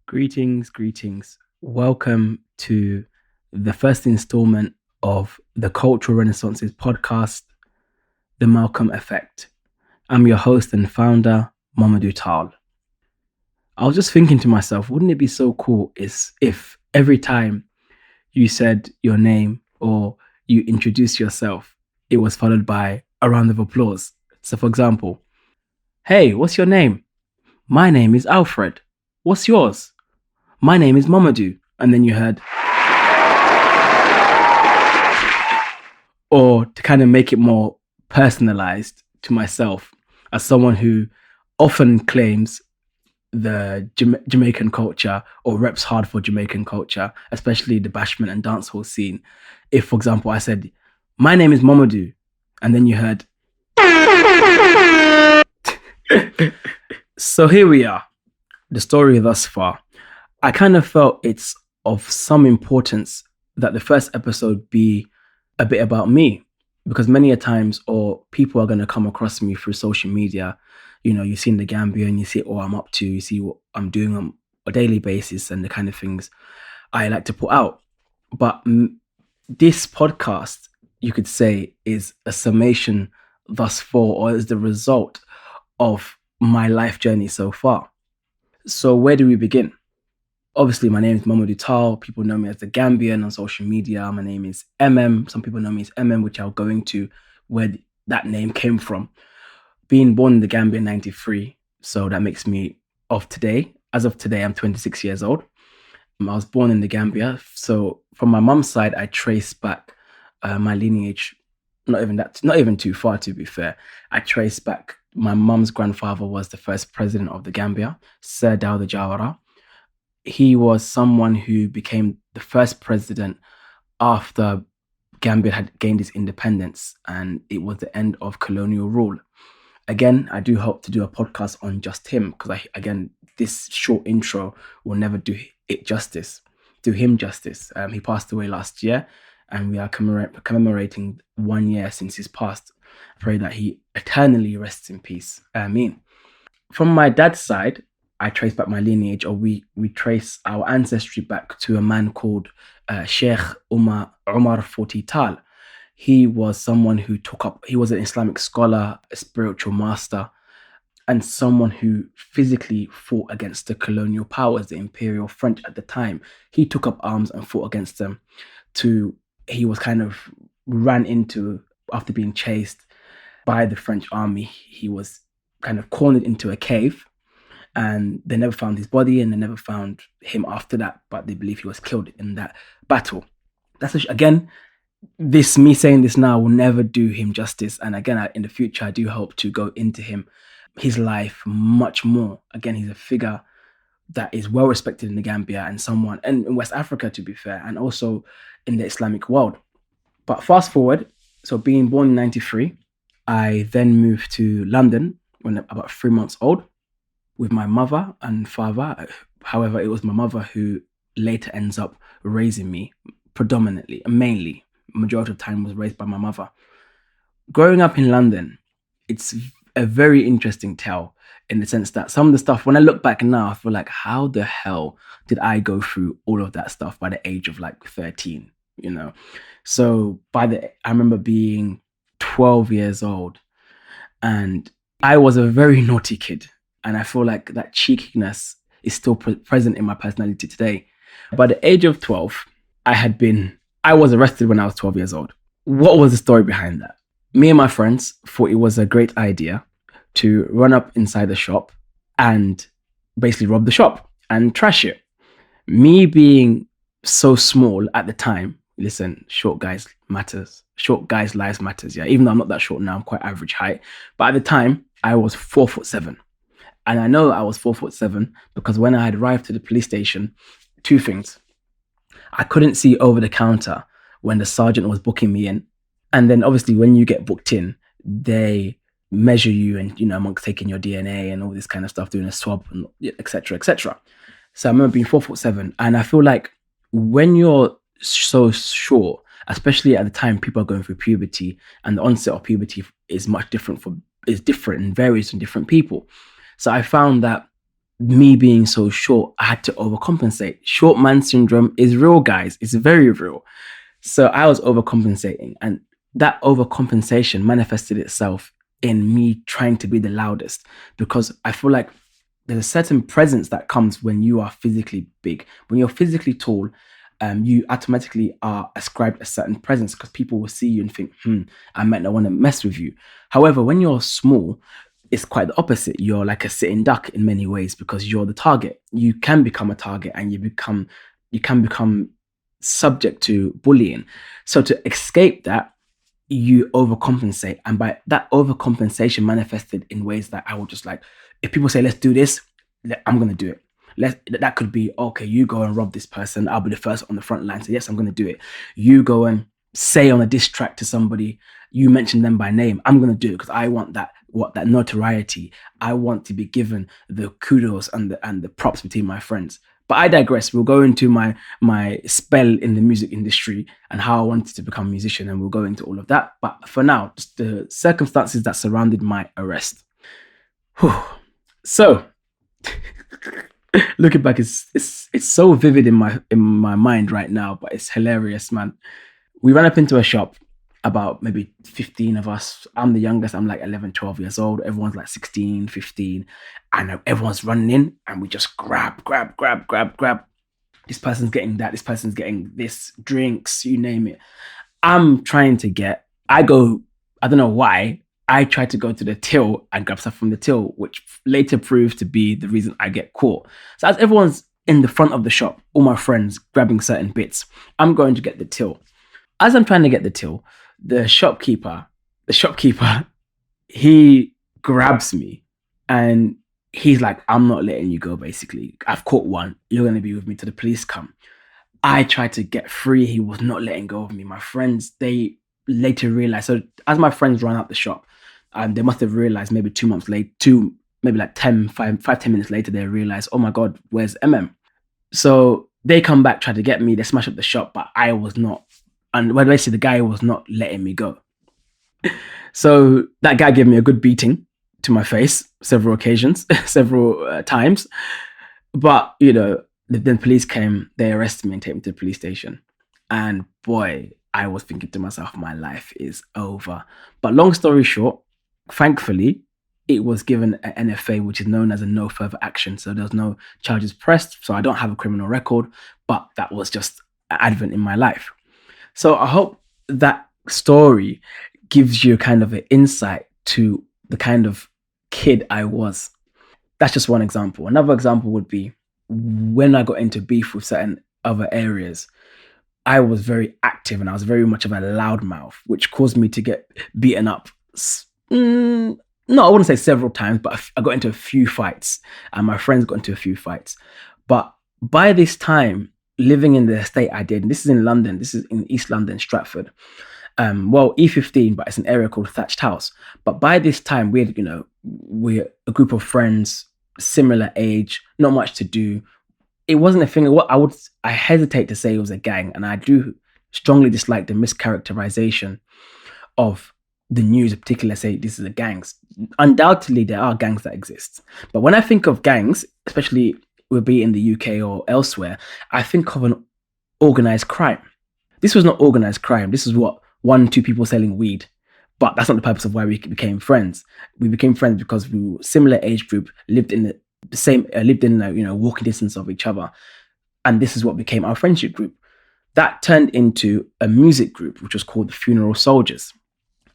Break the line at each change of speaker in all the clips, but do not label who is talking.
Greetings, greetings. Welcome to the first installment of the Cultural Renaissance's podcast, The Malcolm Effect. I'm your host and founder, Momodou Taal. I was just thinking to myself, wouldn't it be so cool if every time you said your name or you introduced yourself, it was followed by a round of applause? So, for example, hey, what's your name? My name is Alfred. What's yours? My name is Momodou. And then you heard, or to kind of make it more personalized to myself as someone who often claims the Jamaican culture or reps hard for Jamaican culture, especially the bashment and dancehall scene. If, for example, I said, my name is Momodou, and then you heard, so here we are, the story thus far. I kind of felt it's of some importance that the first episode be a bit about me, because many a times, or people are going to come across me through social media. You know, you've seen the Gambia and you see what I'm up to, you see what I'm doing on a daily basis and the kind of things I like to put out. But this podcast, you could say, is a summation thus far, or is the result of my life journey so far. So where do we begin? Obviously, my name is Momodou Taal. People know me as the Gambian on social media. My name is Some people know me as which I'll go into where that name came from. Being born in the Gambia in 93, so that makes me of today. As of today, I'm 26 years old. I was born in the Gambia. So from my mum's side, I trace back my lineage, not even too far, to be fair. I trace back, my mum's grandfather was the first president of the Gambia, Sir Dawda Jawara. He was someone who became the first president after Gambia had gained its independence, and it was the end of colonial rule. Again, I do hope to do a podcast on just him, because this short intro will never do him justice. He passed away last year, and we are commemorating 1 year since his passed. I pray that he eternally rests in peace. Amen. From my dad's side, I trace back my lineage, or we trace our ancestry back to a man called Sheikh Umar Foti Tal. He was someone who he was an Islamic scholar, a spiritual master, and someone who physically fought against the colonial powers, the Imperial French at the time. He took up arms and fought against them. He was kind of ran into, after being chased by the French army, he was kind of cornered into a cave. And they never found his body, and they never found him after that, but they believe he was killed in that battle. Me saying this now will never do him justice. And again, in the future, I do hope to go into his life much more. Again, he's a figure that is well respected in the Gambia and in West Africa, to be fair, and also in the Islamic world. But fast forward, so being born in 93, I then moved to London when about 3 months old, with my mother and father. However, it was my mother who later ends up raising me predominantly, mainly. Majority of the time was raised by my mother. Growing up in London, it's a very interesting tale, in the sense that some of the stuff, when I look back now, I feel like, how the hell did I go through all of that stuff by the age of like 13, you know? So I remember being 12 years old, and I was a very naughty kid. And I feel like that cheekiness is still present in my personality today. By the age of 12, I was arrested when I was 12 years old. What was the story behind that? Me and my friends thought it was a great idea to run up inside the shop and basically rob the shop and trash it. Me being so small at the time, listen, short guys lives matters. Yeah, even though I'm not that short now, I'm quite average height. But at the time, I was 4'7". And I know I was 4'7" because when I had arrived to the police station, two things. I couldn't see over the counter when the sergeant was booking me in. And then obviously when you get booked in, they measure you and, amongst taking your DNA and all this kind of stuff, doing a swab, and et cetera, et cetera. So I remember being 4'7". And I feel like when you're so short, especially at the time people are going through puberty, and the onset of puberty is different and varies from different people. So I found that me being so short, I had to overcompensate. Short man syndrome is real, guys. It's very real. So I was overcompensating, and that overcompensation manifested itself in me trying to be the loudest because I feel like there's a certain presence that comes when you are physically big. When you're physically tall, you automatically are ascribed a certain presence because people will see you and think, I might not want to mess with you. However, when you're small, it's quite the opposite. You're like a sitting duck in many ways because you're the target. You can become a target and you can become subject to bullying. So to escape that, you overcompensate. And by that overcompensation manifested in ways that I would just like, if people say, let's do this, I'm going to do it. That could be, okay, you go and rob this person. I'll be the first on the front line. So yes, I'm going to do it. You go and say on a diss track to somebody, you mention them by name. I'm going to do it because I want that notoriety. I want to be given the kudos and the props between my friends. But I digress. We'll go into my spell in the music industry and how I wanted to become a musician, and we'll go into all of that. But for now, just the circumstances that surrounded my arrest. Whew. So, looking back, it's so vivid in my mind right now, but it's hilarious, man. We ran up into a shop, about maybe 15 of us. I'm the youngest. I'm like 11, 12 years old. Everyone's like 16, 15. And everyone's running in and we just grab, grab, grab, grab, grab. This person's getting that. This person's getting this, drinks, you name it. I don't know why, I tried to go to the till and grab stuff from the till, which later proved to be the reason I get caught. So as everyone's in the front of the shop, all my friends grabbing certain bits, I'm going to get the till. As I'm trying to get the till, the shopkeeper, he grabs me and he's like, I'm not letting you go, basically. I've caught one. You're going to be with me till the police come. I tried to get free. He was not letting go of me. My friends, they later realized. So as my friends ran out the shop, they must have realized maybe 2 months later, maybe like 10 minutes later, they realized, oh my God, where's MM? So they come back, try to get me. They smash up the shop, but I was not. And well, basically, the guy was not letting me go. So that guy gave me a good beating to my face several occasions, several times. But, then police came, they arrested me and take me to the police station. And boy, I was thinking to myself, my life is over. But long story short, thankfully, it was given an NFA, which is known as a no further action. So there was no charges pressed. So I don't have a criminal record, but that was just an advent in my life. So I hope that story gives you kind of an insight to the kind of kid I was. That's just one example. Another example would be when I got into beef with certain other areas. I was very active and I was very much of a loudmouth, which caused me to get beaten up. No, I wouldn't say several times, but I got into a few fights and my friends got into a few fights. But by this time, living in the estate I did, and this is in London, this is in East London, Stratford. E15, but it's an area called Thatched House. But by this time, we're a group of friends, similar age, not much to do. It wasn't a thing. I hesitate to say it was a gang, and I do strongly dislike the mischaracterization of the news, particularly say this is a gangs. Undoubtedly, there are gangs that exist, but when I think of gangs, especially will be in the UK or elsewhere, I think of an organized crime. This was not organized crime. This is what one, two people selling weed. But that's not the purpose of why we became friends. We became friends because we were similar age group, lived in the same, lived in walking distance of each other, and this is what became our friendship group. That turned into a music group, which was called the Funeral Soldiers.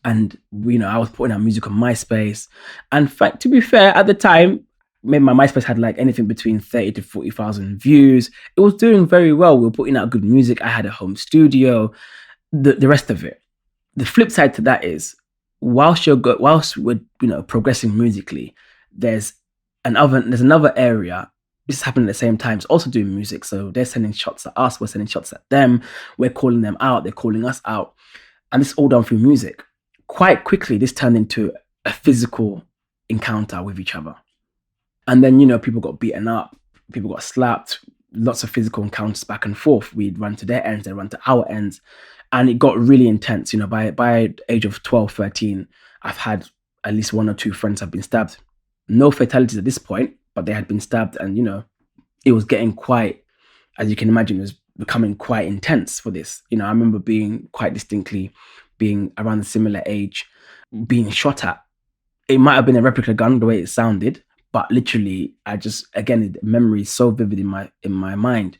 And I was putting out music on MySpace. And to be fair, at the time, maybe my MySpace had like anything between 30 to 40,000 views. It was doing very well. We were putting out good music. I had a home studio. The rest of it. The flip side to that is, whilst we're progressing musically, there's another area. This happened at the same time. It's also doing music. So they're sending shots at us. We're sending shots at them. We're calling them out. They're calling us out. And it's all done through music. Quite quickly, this turned into a physical encounter with each other. And then, people got beaten up. People got slapped. Lots of physical encounters back and forth. We'd run to their ends. They run to our ends. And it got really intense. By age of 12, 13, I've had at least one or two friends have been stabbed. No fatalities at this point, but they had been stabbed, and it was getting quite, as you can imagine, it was becoming quite intense for this. I remember being quite distinctly being around a similar age, being shot at. It might have been a replica gun the way it sounded, but literally, I just, again, the memory is so vivid in my mind.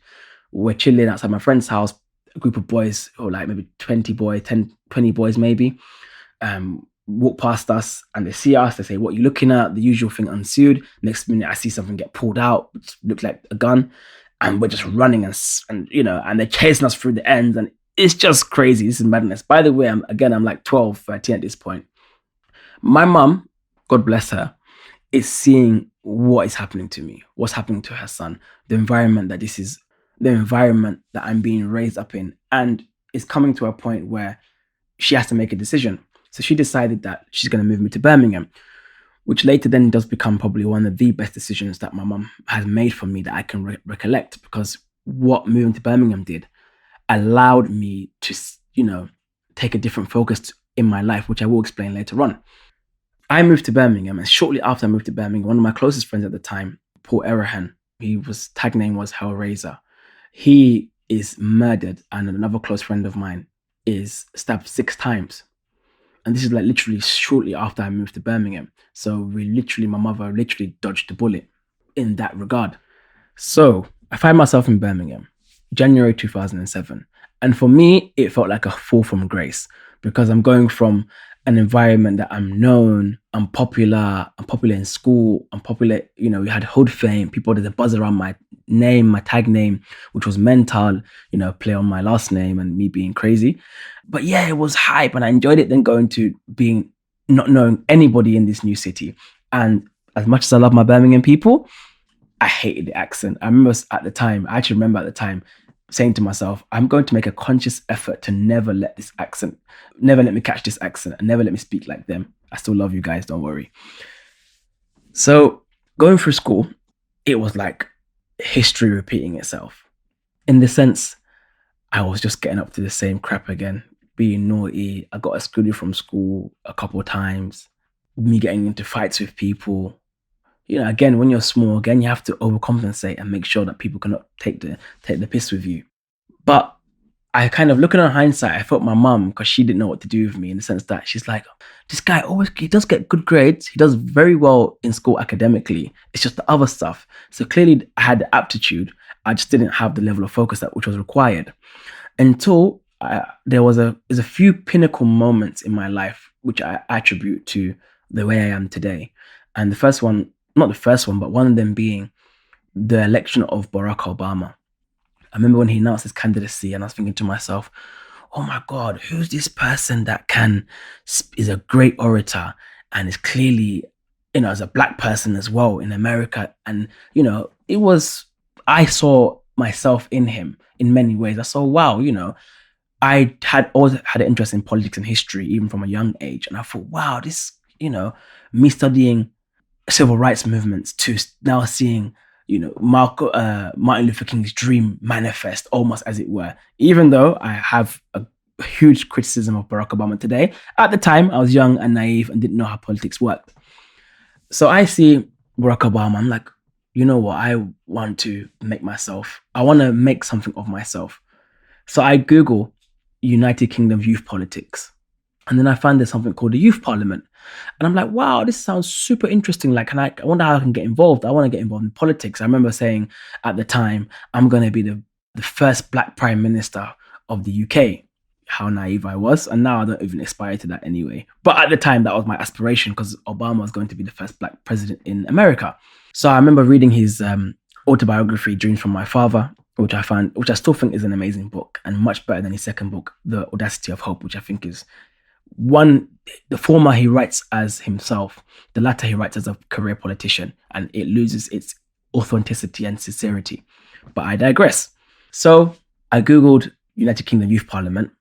We're chilling outside my friend's house, a group of boys, or like maybe 20 boys, 10, 20 boys maybe, walk past us and they see us. They say, "What are you looking at?" The usual thing ensued. Next minute, I see something get pulled out, which looked like a gun, and we're just running and they're chasing us through the ends, and it's just crazy. This is madness. By the way, I'm like 12, 13 at this point. My mum, God bless her, is seeing what is happening to me, what's happening to her son, the environment that this is, the environment that I'm being raised up in, and it's coming to a point where she has to make a decision. So she decided that she's going to move me to Birmingham, which later then does become probably one of the best decisions that my mum has made for me that I can recollect, because what moving to Birmingham did allowed me to, take a different focus in my life, which I will explain later on. I moved to Birmingham, and shortly after I moved to Birmingham, one of my closest friends at the time, Paul Erahan, tag name was Hellraiser. He is murdered, and another close friend of mine is stabbed 6 times. And this is like literally shortly after I moved to Birmingham. So my mother literally dodged the bullet in that regard. So I find myself in Birmingham, January 2007. And for me, it felt like a fall from grace, because I'm going from an environment that I'm known, I'm popular in school, I'm popular, we had hood fame, people did a buzz around my name, my tag name, which was Mental, play on my last name and me being crazy. But yeah, it was hype and I enjoyed it, then going to being not knowing anybody in this new city. And as much as I love my Birmingham people, I hated the accent. I actually remember at the time saying to myself, I'm going to make a conscious effort to never let me catch this accent and never let me speak like them. I still love you guys, don't worry. So going through school, it was like history repeating itself. In the sense, I was just getting up to the same crap again, being naughty. I got excluded from school a couple of times, me getting into fights with people. Again, when you're small, again, you have to overcompensate and make sure that people cannot take the piss with you. But I kind of, looking on hindsight, I felt my mum, because she didn't know what to do with me, in the sense that she's like, this guy he does get good grades. He does very well in school academically. It's just the other stuff. So clearly I had the aptitude. I just didn't have the level of focus which was required. Until there's a few pinnacle moments in my life, which I attribute to the way I am today. And the first one, not the first one, but one of them being the election of Barack Obama. I remember when he announced his candidacy, and I was thinking to myself, oh my God, who's this person that is a great orator and is clearly, as a black person as well in America. And, I saw myself in him in many ways. I saw, wow, I had always had an interest in politics and history, even from a young age. And I thought, wow, this, me studying civil rights movements to now seeing, Martin Luther King's dream manifest, almost as it were. Even though I have a huge criticism of Barack Obama today, at the time I was young and naive and didn't know how politics worked. So I see Barack Obama, I'm like, you know what? I want to make something of myself. So I Google United Kingdom youth politics. And then I find there's something called the Youth Parliament. And I'm like, wow, this sounds super interesting. Like, I wonder how I can get involved. I want to get involved in politics. I remember saying at the time, I'm going to be the first black prime minister of the UK. How naive I was. And now I don't even aspire to that anyway. But at the time, that was my aspiration, because Obama was going to be the first black president in America. So I remember reading his autobiography, Dreams from My Father, which I still think is an amazing book and much better than his second book, The Audacity of Hope, which I think is the former he writes as himself, the latter he writes as a career politician, and it loses its authenticity and sincerity. But I digress. So I Googled United Kingdom Youth Parliament.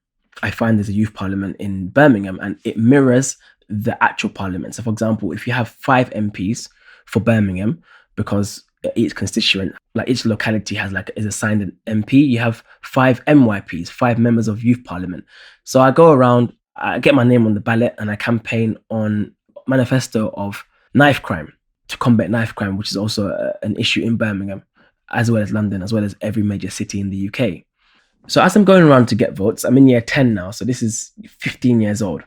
I find there's a youth parliament in Birmingham, and it mirrors the actual parliament. So for example, if you have 5 MPs for Birmingham, because each constituent, like each locality is assigned an MP, you have 5 MYPs, 5 members of youth parliament. So I go around, I get my name on the ballot, and I campaign on manifesto of knife crime. to combat knife crime, which is also an issue in Birmingham, as well as London, as well as every major city in the UK. So as I'm going around to get votes, I'm in year 10 now, so this is 15 years old.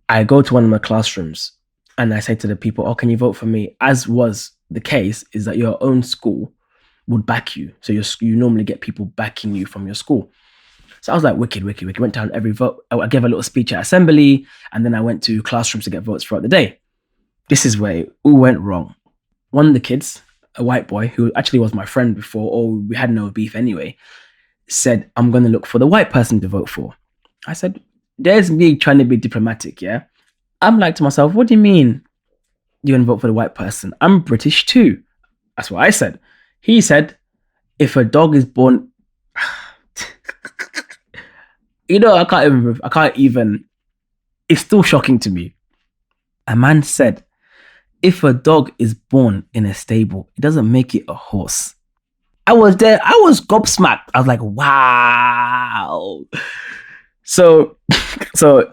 I go to one of my classrooms and I say to the people, "Oh, can you vote for me?" As was the case, is that your own school would back you. So you normally get people backing you from your school. So I was like, wicked, wicked, wicked. Went down every vote. I gave a little speech at assembly, and then I went to classrooms to get votes throughout the day. This is where it all went wrong. One of the kids, a white boy, who actually was my friend before, or we had no beef anyway, said, "I'm going to look for the white person to vote for." I said, there's me trying to be diplomatic, yeah? I'm like to myself, what do you mean you're going to vote for the white person? I'm British too. That's what I said. He said, if a dog is born... I can't even... It's still shocking to me. A man said, if a dog is born in a stable, it doesn't make it a horse. I was there. I was gobsmacked. I was like, wow. So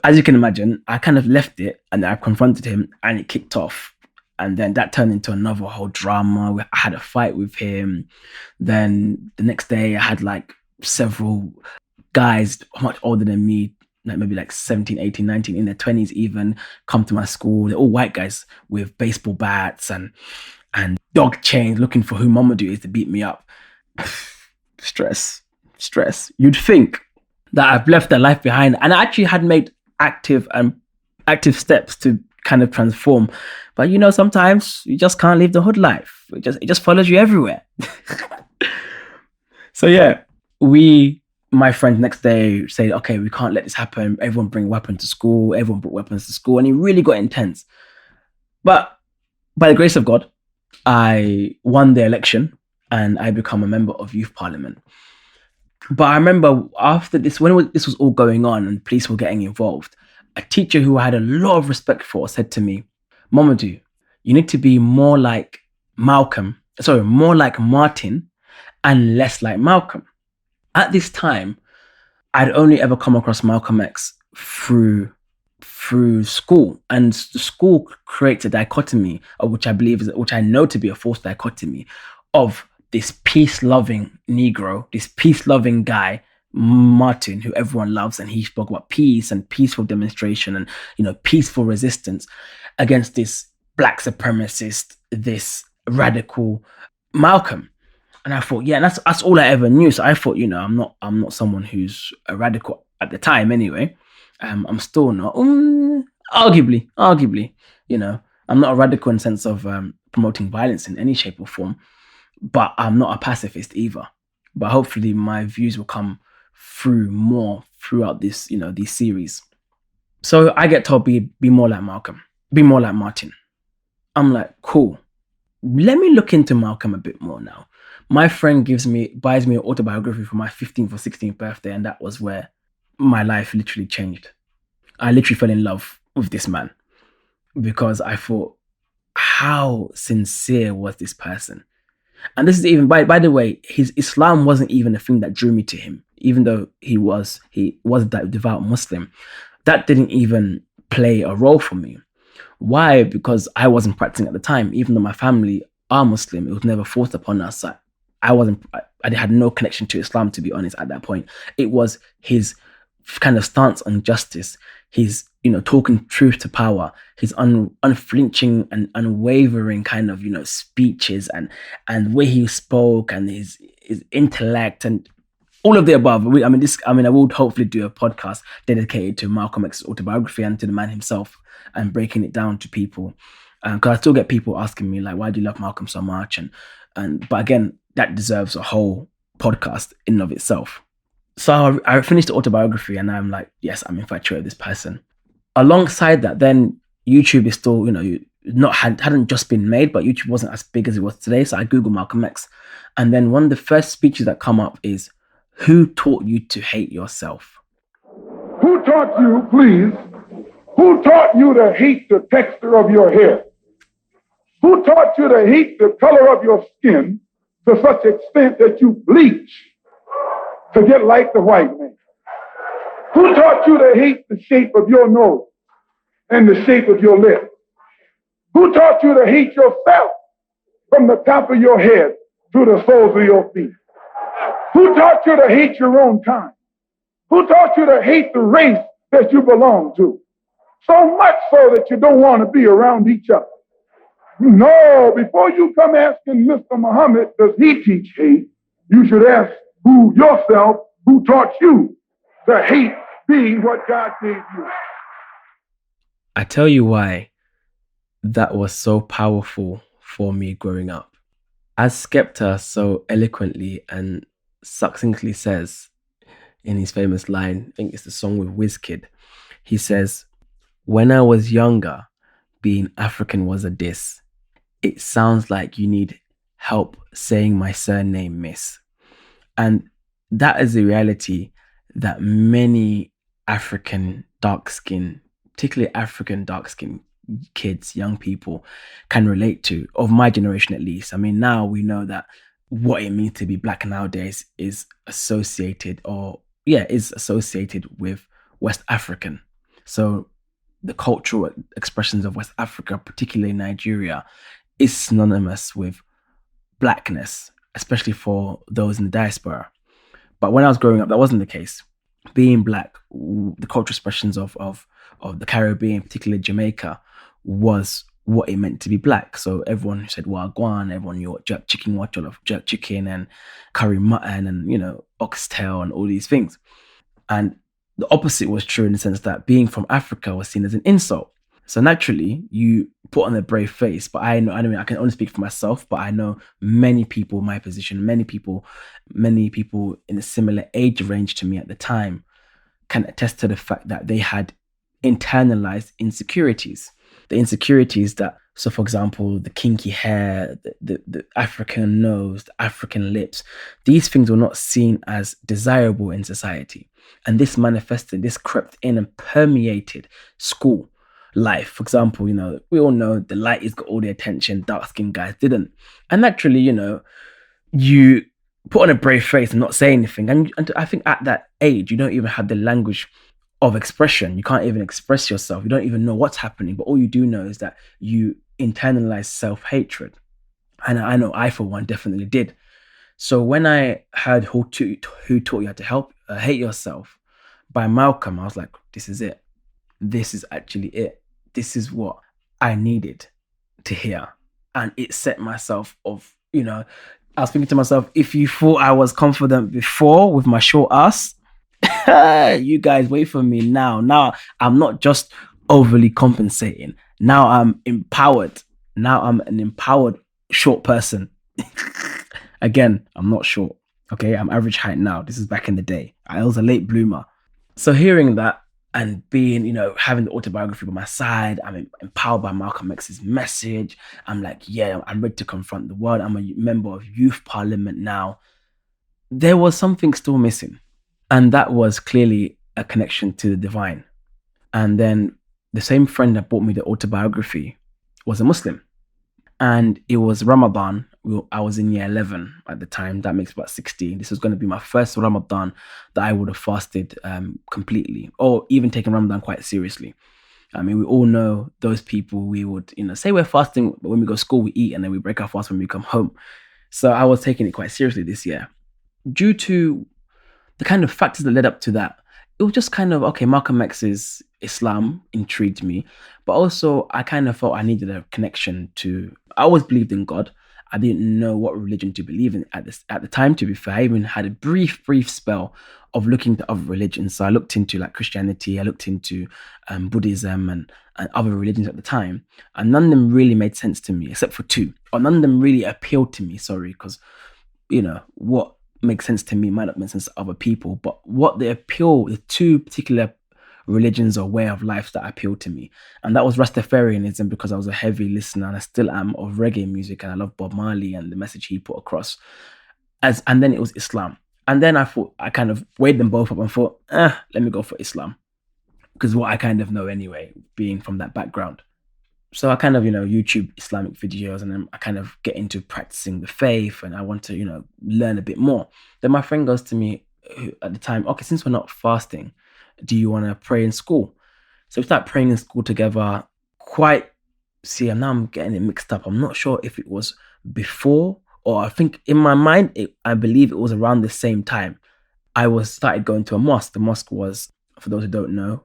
as you can imagine, I kind of left it and I confronted him and it kicked off. And then that turned into another whole drama. I had a fight with him. Then the next day I had like several guys much older than me, like maybe like 17, 18, 19, in their 20s even, come to my school. They're all white guys with baseball bats and dog chains looking for who Momodou is to beat me up. Stress. You'd think that I've left that life behind, and I actually had made active steps to kind of transform. But sometimes you just can't live the hood life. It just follows you everywhere. So yeah, my friend next day said, okay, we can't let this happen. Everyone bring weapons to school. Everyone brought weapons to school, and it really got intense. But by the grace of God, I won the election and I become a member of youth parliament. But I remember after this, when this was all going on and police were getting involved, a teacher who I had a lot of respect for said to me, Momodou, you need to be more like Martin and less like Malcolm. At this time, I'd only ever come across Malcolm X through school, and the school creates a dichotomy, which I know to be a false dichotomy, of this peace-loving Negro, this peace-loving guy, Martin, who everyone loves, and he spoke about peace and peaceful demonstration and peaceful resistance against this black supremacist, this radical Malcolm. And I thought, yeah, that's all I ever knew. So I thought, I'm not someone who's a radical at the time anyway. I'm still not. Arguably, I'm not a radical in the sense of promoting violence in any shape or form, but I'm not a pacifist either. But hopefully my views will come through more throughout this, these series. So I get told, be more like Malcolm, be more like Martin. I'm like, cool. Let me look into Malcolm a bit more now. My friend buys me an autobiography for my 15th or 16th birthday, and that was where my life literally changed. I literally fell in love with this man because I thought, how sincere was this person? And this is even, by the way, his Islam wasn't even a thing that drew me to him, even though he was that devout Muslim. That didn't even play a role for me. Why? Because I wasn't practicing at the time. Even though my family are Muslim, it was never forced upon us. I had no connection to Islam, to be honest, at that point. It was his kind of stance on justice, his, talking truth to power, his unflinching and unwavering kind of, speeches and the way he spoke and his intellect and all of the above. I would hopefully do a podcast dedicated to Malcolm X's autobiography and to the man himself and breaking it down to people. Because I still get people asking me, like, why do you love Malcolm so much? But again, that deserves a whole podcast in and of itself. So I finished the autobiography and I'm like, yes, I'm infatuated with this person. Alongside that, then YouTube is still, hadn't just been made, but YouTube wasn't as big as it was today. So I Googled Malcolm X. And then one of the first speeches that come up is, who taught you to hate yourself?
Who taught you, please, who taught you to hate the texture of your hair? Who taught you to hate the color of your skin to such extent that you bleach to get like the white man? Who taught you to hate the shape of your nose and the shape of your lips? Who taught you to hate yourself from the top of your head to the soles of your feet? Who taught you to hate your own kind? Who taught you to hate the race that you belong to? So much so that you don't want to be around each other. No, before you come asking Mr. Muhammad, does he teach hate? You should ask yourself, who taught you to hate being what God gave you?
I tell you why that was so powerful for me growing up. As Skepta so eloquently and succinctly says in his famous line, I think it's the song with Wizkid, he says, "When I was younger, being African was a diss. It sounds like you need help saying my surname, miss." And that is the reality that many African dark skin, particularly African dark skin kids, young people can relate to, of my generation at least. I mean, now we know that what it means to be black nowadays is associated with West African. So the cultural expressions of West Africa, particularly Nigeria, is synonymous with blackness, especially for those in the diaspora. But when I was growing up, that wasn't the case. Being black, the cultural expressions of the Caribbean, particularly Jamaica, was what it meant to be black. So everyone said wagwan, everyone knew what jerk chicken, what jerk chicken and curry mutton and, oxtail and all these things. And the opposite was true in the sense that being from Africa was seen as an insult. So naturally, you put on a brave face. But I know, I can only speak for myself, but I know many people in my position, many people in a similar age range to me at the time can attest to the fact that they had internalized insecurities. The insecurities that, so for example, the kinky hair, the African nose, the African lips, these things were not seen as desirable in society. And this crept in and permeated school life. For example, we all know the lighties got all the attention, dark skinned guys didn't. And naturally, you put on a brave face and not say anything. And I think at that age, you don't even have the language of expression. You can't even express yourself. You don't even know what's happening. But all you do know is that you internalize self-hatred. And I know I, for one, definitely did. So when I heard Who Taught You How to Hate Yourself by Malcolm, I was like, this is it. This is actually it. This is what I needed to hear. And it set myself off, I was thinking to myself, if you thought I was confident before with my short ass, you guys wait for me now. Now I'm not just overly compensating. Now I'm empowered. Now I'm an empowered short person. Again, I'm not short. Okay, I'm average height now. This is back in the day. I was a late bloomer. So hearing that and being, having the autobiography by my side, I'm empowered by Malcolm X's message. I'm like, yeah, I'm ready to confront the world. I'm a member of youth parliament now. There was something still missing. And that was clearly a connection to the divine. And then the same friend that bought me the autobiography was a Muslim. And it was Ramadan. I was in year 11 at the time. That makes about 16. This was going to be my first Ramadan that I would have fasted completely, or even taken Ramadan quite seriously. I mean, we all know those people. We would, say we're fasting, but when we go to school, we eat, and then we break our fast when we come home. So I was taking it quite seriously this year. Due to the kind of factors that led up to that, it was just kind of, okay, Malcolm X's Islam intrigued me, but also I kind of felt I needed a connection to, I always believed in God. I didn't know what religion to believe in at the time, to be fair. I even had a brief spell of looking to other religions. So I looked into like Christianity, I looked into Buddhism and other religions at the time. And none of them really made sense to me, except for two. Or none of them really appealed to me, because, what makes sense to me might not make sense to other people. But the two particular religions or way of life that appealed to me. And that was Rastafarianism, because I was a heavy listener, and I still am, of reggae music, and I love Bob Marley and the message he put across. And then it was Islam. And then I thought, I kind of weighed them both up and thought, let me go for Islam, because what I kind of know anyway, being from that background. So I kind of, YouTube Islamic videos, and then I kind of get into practicing the faith, and I want to, learn a bit more. Then my friend goes to me at the time, okay, since we're not fasting, do you want to pray in school? So we start praying in school together. I'm getting it mixed up. I'm not sure if it was before, or I think in my mind, I believe it was around the same time I was started going to a mosque. The mosque was, for those who don't know,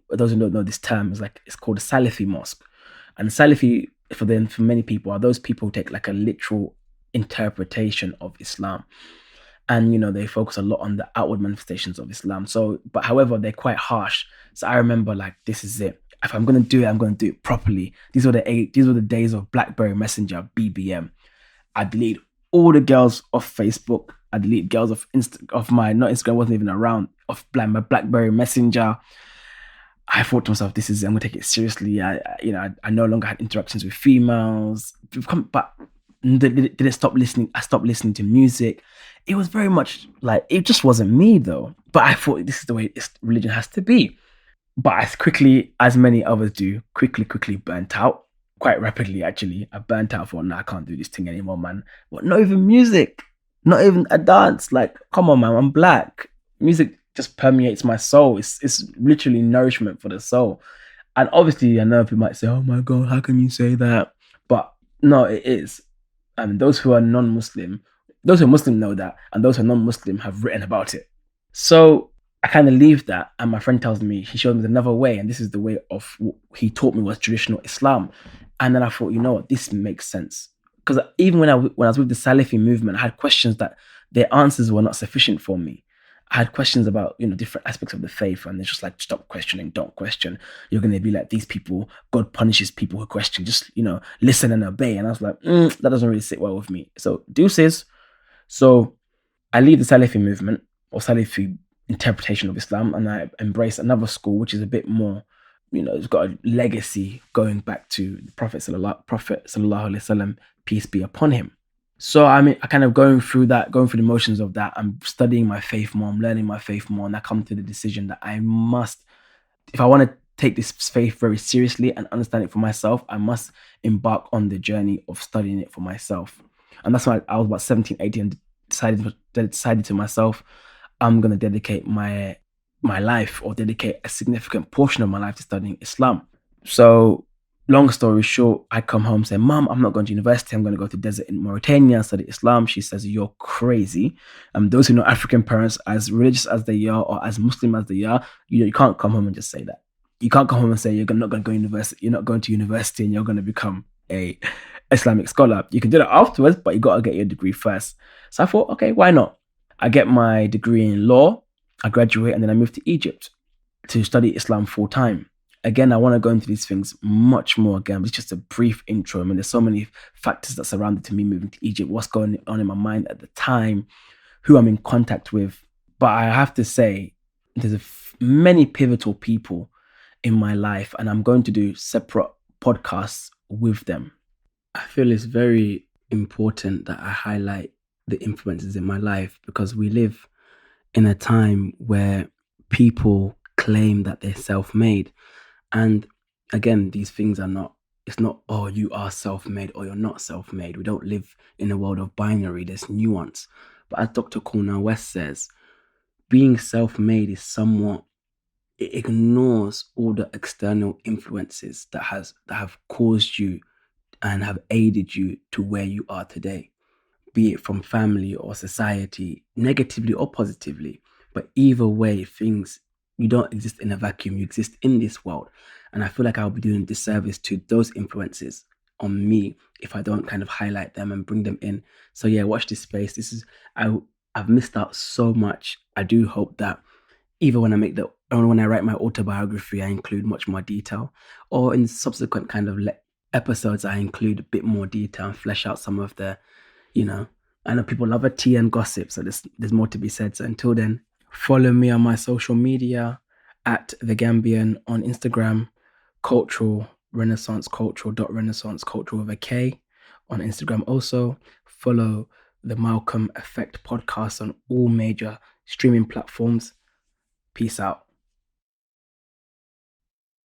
those who don't know this term, is like it's called a Salafi mosque, and Salafi for many people are those people who take like a literal interpretation of Islam, and they focus a lot on the outward manifestations of Islam. So, but however, they're quite harsh. So I remember like this is it. If I'm gonna do it, I'm gonna do it properly. These were the days of BlackBerry Messenger, BBM. I delete all the girls off Facebook. I delete girls off my not Instagram, wasn't even around, off my BlackBerry Messenger. I thought to myself, this is I'm gonna take it seriously. I no longer had interactions with females. But did it stop listening? I stopped listening to music. It was very much like it just wasn't me though. But I thought this is the way religion has to be. But as quickly as many others do, quickly burnt out quite rapidly. Actually, I burnt out. For, no, I can't do this thing anymore, man. But not even music, not even a dance. Like, come on, man, I'm black. Music just permeates my soul. It's literally nourishment for the soul. And obviously, I know people might say, "Oh my God, how can you say that?" But no, it is. And those who are non-Muslim, those who are Muslim know that, and those who are non-Muslim have written about it. So I kind of leave that, and my friend tells me he showed me another way, and this is the way of what he taught me was traditional Islam. And then I thought, you know what, this makes sense, because even when I was with the Salafi movement, I had questions that their answers were not sufficient for me. I had questions about different aspects of the faith, and it's just like, stop questioning, don't question. You're going to be like these people. God punishes people who question. Just listen and obey. And I was like, that doesn't really sit well with me. So deuces. So I leave the Salafi movement or Salafi interpretation of Islam, and I embrace another school which is a bit more, it's got a legacy going back to the Sallallahu Alaihi Wasallam, peace be upon him. So I mean, I kind of going through the motions of that. I'm studying my faith more, I'm learning my faith more, and I come to the decision that I must, if I want to take this faith very seriously and understand it for myself, I must embark on the journey of studying it for myself. And that's why I was about 17, 18 and decided to myself, I'm going to dedicate my life, or dedicate a significant portion of my life, to studying Islam. So long story short, I come home saying, Mom, I'm not going to university. I'm going to go to desert in Mauritania and study Islam. She says, you're crazy. Those who know African parents, as religious as they are or as Muslim as they are, you can't come home and just say that. You can't come home and say you're not going to go to university. You're not going to university and you're going to become a Islamic scholar. You can do that afterwards, but you got to get your degree first. So I thought, okay, why not? I get my degree in law, I graduate, and then I move to Egypt to study Islam full time. Again, I want to go into these things much more again, but it's just a brief intro. I mean, there's so many factors that surrounded to me moving to Egypt, what's going on in my mind at the time, who I'm in contact with. But I have to say, there's many pivotal people in my life, and I'm going to do separate podcasts with them. I feel it's very important that I highlight the influences in my life, because we live in a time where people claim that they're self-made. And again, these things are not, it's not, oh, you are self-made or you're not self-made. We don't live in a world of binary, there's nuance. But as Dr. Cornel West says, being self-made is somewhat, it ignores all the external influences that have caused you and have aided you to where you are today, be it from family or society, negatively or positively. But either way, you don't exist in a vacuum, you exist in this world. And I feel like I'll be doing a disservice to those influences on me if I don't kind of highlight them and bring them in. So yeah, watch this space. I've missed out so much. I do hope that either when I write my autobiography, I include much more detail, or in subsequent kind of episodes, I include a bit more detail and flesh out some of the, I know people love a tea and gossip, so there's more to be said. So until then, follow me on my social media at The Gambian on Instagram, Cultural Renaissance, cultural.renaissance, cultural with a K on Instagram also. Follow the Malcolm Effect podcast on all major streaming platforms. Peace out.